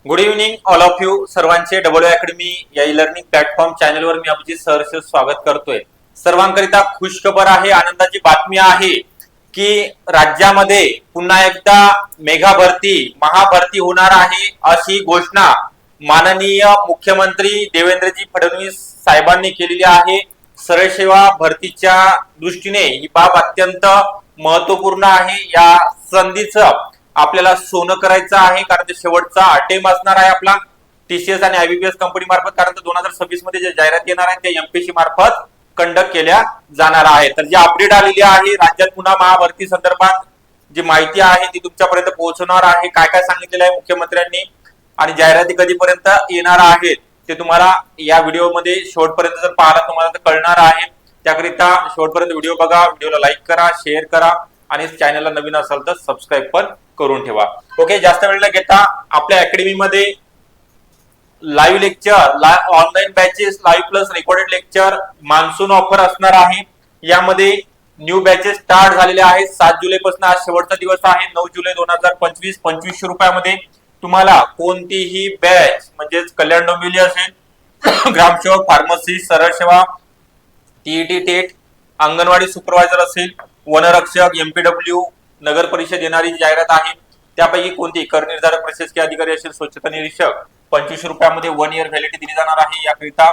Good evening all of you सर्वांचे W academy या e learning platform चॅनलवर मी अभिजित सहर्ष स्वागत करतोय। सर्वांकरिता खुशखबर आहे, आनंदाची बातमी आहे की राज्यामध्ये पुन्हा एकदा मेगा भरती महाभरती होणार आहे अशी घोषणा माननीय मुख्यमंत्री देवेंद्रजी फडणवीस साहेबांनी केलेली आहे। सरळ सेवा भरतीच्या दृष्टीने ही बाब अत्यंत महत्वपूर्ण आहे। या संधीचं आपल्याला सोनं करायचं आहे, कारण ते शेवटचा अटेम्प्ट असणार आहे आपला टीसीएस आणि आयबीपीएस कंपनी मार्फत, कारण 2026 मध्ये जे जाहिरात येणार आहे ते एमपीसी मार्फत कंडक्ट केल्या जाणार आहे। तर जी अपडेट आलेली आहे राज्यात पुन्हा महाभरती संदर्भात जी माहिती आहे ती तुमच्यापर्यंत पोहोचणार आहे। काय काय सांगितलेलं आहे मुख्यमंत्र्यांनी आणि जाहिराती कधीपर्यंत येणार आहेत ते तुम्हाला या व्हिडिओमध्ये शेवटपर्यंत जर पाहिला तुम्हाला तर कळणार आहे। त्याकरिता शेवटपर्यंत व्हिडिओ बघा, व्हिडिओला लाईक करा, शेअर करा आणि चॅनलला नवीन असाल तर सबस्क्राईब पण करून ठेवा। ओके, जास्त वेळ न घेता आपल्या अकॅडमी मध्ये live lecture, online batches, live plus recorded lecture, monsoon offer असणार आहे। यामध्ये न्यू बॅचेस स्टार्ट झालेले आहेत। 7 जुलै पासून आज शेवटचा दिवस आहे। 9 जुलै 2025 2500 रुपयामध्ये तुम्हाला कोणतीही बॅच म्हणजेच कल्याण डोंबिवली असेल, ग्रामसेवक, फार्मसी, सरळ सेवा, टीईटी टेट, अंगणवाडी सुपरवायझर असेल, वनरक्षक, एमपीडब्ल्यू, नगर परिषद येणारी जाहिरात आहे। त्यापैकी कोणती कर निर्धारक प्रशासकीय अधिकारी असेल, स्वच्छता निरीक्षक 2500 रुपयामध्ये 1 इयर व्हॅलिडिटी दिली जाणार आहे। याकरिता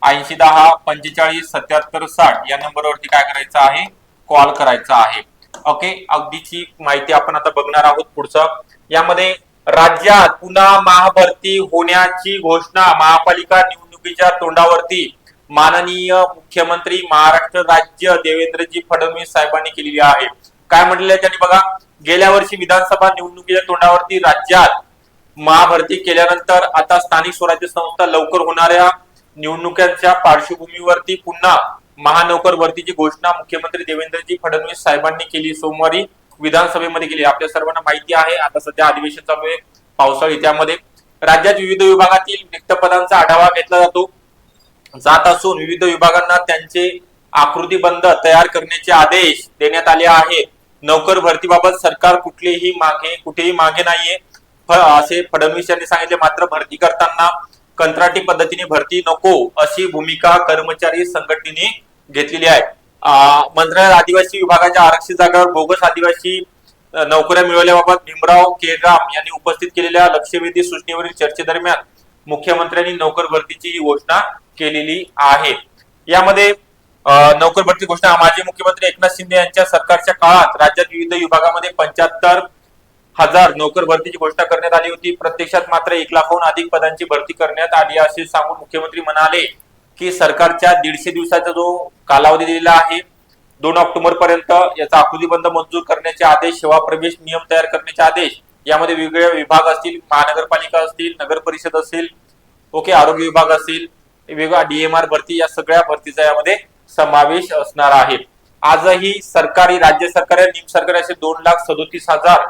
80 10 45 77 60 या नंबरवरती काय करायचं आहे, कॉल करायचा आहे। ओके, अगदीची माहिती आपण आता बघणार आहोत पुढचं। यामध्ये राज्यात पुन्हा महाभरती होण्याची घोषणा महापालिका निवडणुकीच्या तोंडावरती माननीय मुख्यमंत्री महाराष्ट्र राज्य देवेंद्रजी फडणवीस साहेबांनी केलेली आहे। काय म्हटलेलं आहे त्यांनी बघा, गेल्या वर्षी विधानसभा निवडणुकीच्या तोंडावरती राज्यात महाभरती केल्यानंतर आता स्थानिक स्वराज्य संस्था लवकर होणाऱ्या निवडणुकांच्या पार्श्वभूमीवरती पुन्हा महानोकर भरतीची घोषणा मुख्यमंत्री देवेंद्रजी फडणवीस साहेबांनी केली, सोमवारी विधानसभेमध्ये केली। आपल्या सर्वांना माहिती आहे आता सध्या अधिवेशन चालू आहे पावसाळी, त्यामध्ये राज्यात विविध विभागातील रिक्त पदांचा आढावा घेतला जात असून विविध विभागांना त्यांचे आकृतीबंध तयार करण्याचे आदेश देण्यात आले आहेत। नोकर भरतीबाबत सरकार कुठेही मागे नाहीये असे फडणवीस यांनी सांगितले। मात्र भरती करताना कंत्राटी पद्धतीने भरती नको अशी भूमिका कर्मचारी संघटनेने घेतलेली आहे। मंत्रालयात आदिवासी विभागाच्या आरक्षित जागांवर बोगस आदिवासी नोकऱ्या मिळवल्याबाबत भीमराव केराम यांनी उपस्थित केलेल्या लक्षवेधी सूचनेवरील चर्चेदरम्यान मुख्यमंत्र्यांनी नोकर भरतीची घोषणा केलेली आहे। यामध्ये नोकर भरती घोषणा माजी मुख्यमंत्री एकनाथ शिंदे यांच्या सरकारच्या काळात राज्यात विविध विभागामध्ये 75,000 नोकर भरतीची घोषणा करण्यात आली होती। प्रत्यक्षात मात्र 1 लाखाहून अधिक पदांची भरती करण्यात आली असे सांगून मुख्यमंत्री म्हणाले की सरकारच्या 150 दिवसाचा जो कालावधी दिलेला आहे 2 ऑक्टोबर पर्यंत याचा आकृतीबंध मंजूर करण्याचे आदेश, सेवा प्रवेश नियम तयार करण्याचे आदेश, यामध्ये वेगवेगळे विभाग असतील, महानगरपालिका असतील, नगर परिषद असेल, ओके, आरोग्य विभाग असेल, वेगवेगळ्या डीएमआर भरती, या सगळ्या भरतीचा यामध्ये समावेश असणार आहे। आजही सरकारी, राज्य सरकार, निम सरकारी असे 2,37,000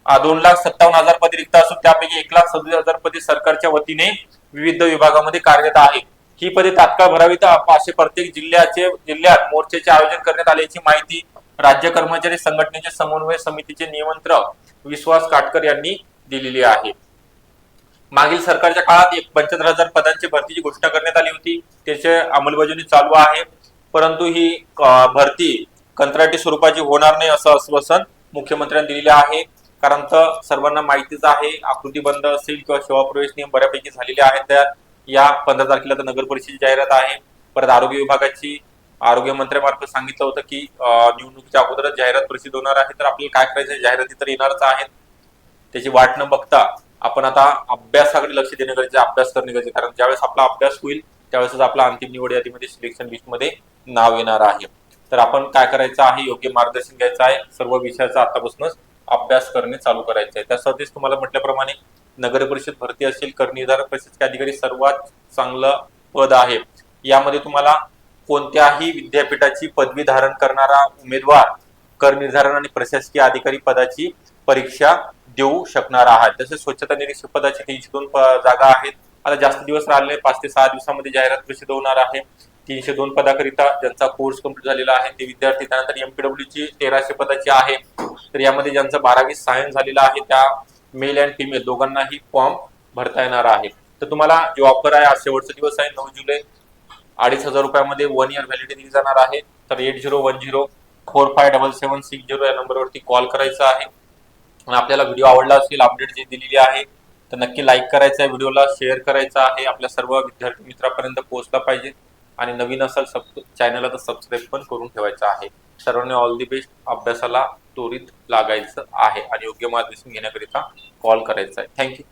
2,57,000 पदे रिक्त असून त्यापैकी 1,37,000 पदे सरकारच्या वतीने विविध विभागामध्ये कार्यरत आहेत। ही पदे तात्काळ भरावीत असे प्रत्येक जिल्ह्यात मोर्चाचे आयोजन करण्यात आल्याची माहिती राज्य कर्मचारी संघटनेचे समन्वय समितीचे नियंत्रक विश्वास काटकर यांनी दिलेली आहे। मागील सरकारच्या काळात 75,000 पदांची भरतीची घोषणा करण्यात आली होती, त्याची अंमलबजावणी चालू आहे, परंतु ही भरती कंत्राटी स्वरूपाची होणार नाही असं आश्वासन मुख्यमंत्र्यांनी दिलेले आहे। कारण तर सर्वांना माहितीच आहे, आकृतीबंध असेल किंवा सेवा प्रवेश नियम बऱ्यापैकी झालेले आहेत। तर या 15 तारखेला तर नगर परिषदेची जाहिरात आहे। परत आरोग्य विभागाची आरोग्य मंत्र्यांमार्फत सांगितलं होतं की निवडणुकीच्या अगोदरच जाहिरात प्रसिद्ध होणार आहे। तर आपल्याला काय करायचं, जाहिराती तर येणारच आहेत, त्याची वाट न बघता आपण आता अभ्यासाकडे लक्ष देणे गरजेचे, अभ्यास करणे गरजेचे, कारण ज्यावेळेस आपला अभ्यास होईल त्यावेळेस आपला अंतिम निवड यादीमध्ये, सिलेक्शन लिस्ट मध्ये नाव येणार आहे। तर आपण काय करायचं आहे, योग्य मार्गदर्शन घ्यायचं आहे, सर्व विषयाचा आतापासूनच अभ्यास करणे चालू करायचे आहे। त्यासाठीच तुम्हाला म्हटल्याप्रमाणे नगर परिषद भरती असेल, कर निर्धारक प्रशासकीय अधिकारी सर्वात चांगलं पद आहे। यामध्ये तुम्हाला कोणत्याही विद्यापीठाची पदवी धारण करणारा उमेदवार कर निर्धारण आणि प्रशासकीय अधिकारी पदाची परीक्षा देऊ शकणार आहात। तसेच स्वच्छता निरीक्षक पदाची 302 जागा आहेत। आता जास्त दिवस राहिले, 5 ते 6 दिवसामध्ये जाहिरात प्रसिद्ध होणार आहे। 302 पदाकरिता ज्यांचा कोर्स कंप्लीट झालेला आहे ते विद्यार्थी, त्यानंतर एमपीडब्ल्यू ची 1300 पदाची आहे। तर यामध्ये ज्यांचा 12वी सायन्स झालेला आहे त्या मेल अँड फिमेल दोघांनाही फॉर्म भरता येणार आहे. तर तुम्हाला जी ऑफर आहे, आज शेवटचा दिवस आहे 9 जुलै, 2,500 रुपयामध्ये 1 इयर व्हॅलिडिटी दिली जाणार आहे. तर 8010457760 या नंबरवरती कॉल करायचा आहे. आणि आपल्याला व्हिडिओ आवडला असेल, अपडेट जी दिलेली आहे, तर नक्की लाईक करायचा आहे, व्हिडिओला शेअर करायचा आहे, आपल्या सर्व विद्यार्थी मित्रांपर्यंत पोहोचला पाहिजे. आणि नवीन असाल चॅनलला तर सबस्क्राईब पण करून ठेवायचं आहे. सर्वांनी ऑल दी बेस्ट. अभ्यासाला त्वरित लागायचं आहे आणि योग्य मार्गदर्शन घेण्याकरिता कॉल करायचा आहे. थँक्यू.